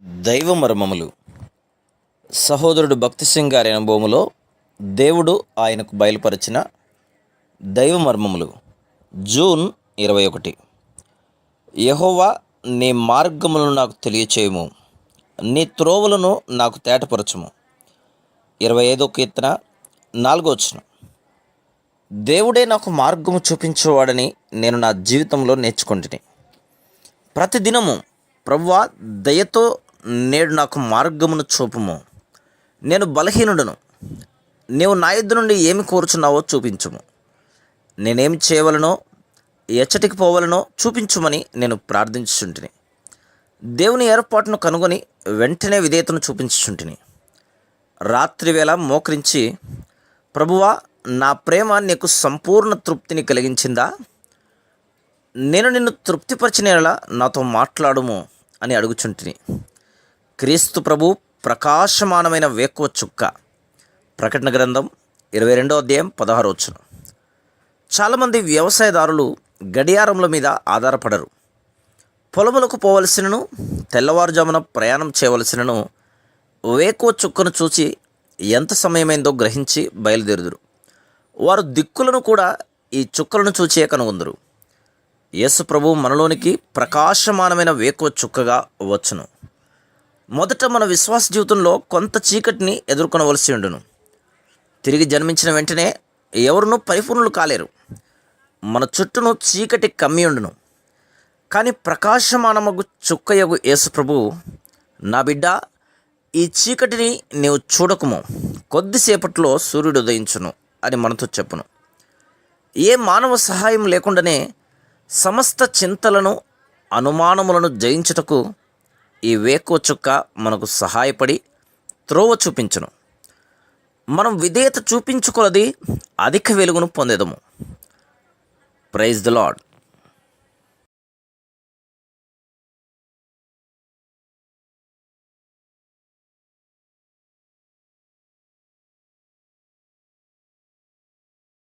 దైవ మర్మములు. సహోదరుడు భక్తి సింగ్ గారి అనుభవములో దేవుడు ఆయనకు బయలుపరిచిన దైవ మర్మములు. జూన్ 21. యెహోవా, నీ మార్గములను నాకు తెలియచేయము, నీ త్రోవలను నాకు తేటపరచుము. 25వ కీర్తన 4వ వచనం. దేవుడే నాకు మార్గము చూపించేవాడని నేను నా జీవితంలో నేర్చుకుంటుని. ప్రతిదినము ప్రభువా, దయతో నేడు నాకు మార్గమును చూపుము. నేను బలహీనుడను, నీవు నా యొద్ద నుండి ఏమి కోరుచున్నావో చూపించుము. నేనేమి చేయవలనో, ఎచ్చటికి పోవలనో చూపించుమని నేను ప్రార్థించుచుంటిని. దేవుని ఏర్పాటును కనుగొని వెంటనే విధేయతను చూపించుచుంటిని. రాత్రివేళ మోకరించి, ప్రభువా, నా ప్రేమ నీకు సంపూర్ణ తృప్తిని కలిగించిందా? నేను నిన్ను తృప్తిపరిచినేలా నాతో మాట్లాడుము అని అడుగుచుంటిని. క్రీస్తు ప్రభు ప్రకాశమానమైన వేకువ చుక్క. ప్రకటన గ్రంథం 22వ అధ్యాయం 16వ వచనం. చాలామంది వ్యవసాయదారులు గడియారముల మీద ఆధారపడరు. పొలములకు పోవలసినను, తెల్లవారుజామున ప్రయాణం చేయవలసినను వేకువ చుక్కను చూచి ఎంత సమయమైందో గ్రహించి బయలుదేరుదురు. వారు దిక్కులను కూడా ఈ చుక్కలను చూచే కనుగొందురు. యేసు ప్రభు మనలోనికి ప్రకాశమానమైన వేకువ చుక్కగా వచ్చును. మొదట మన విశ్వాస జీవితంలో కొంత చీకటిని ఎదుర్కొనవలసి ఉండును. తిరిగి జన్మించిన వెంటనే ఎవరునూ పరిపూర్ణులు కాలేరు. మన చుట్టూను చీకటి కమ్మి ఉండును. కానీ ప్రకాశమానమగు చుక్కయగు యేసు ప్రభు, నా బిడ్డ, ఈ చీకటిని నీవు చూడకుము, కొద్దిసేపట్లో సూర్యుడు ఉదయించును అని మనతో చెప్పును. ఏ మానవ సహాయం లేకుండానే సమస్త చింతలను, అనుమానములను జయించుటకు ఈ వేకువ చుక్క మనకు సహాయపడి త్రోవ చూపించును. మనం విధేయత చూపించుకొలది అధిక వెలుగును పొందేదము. Praise the lord.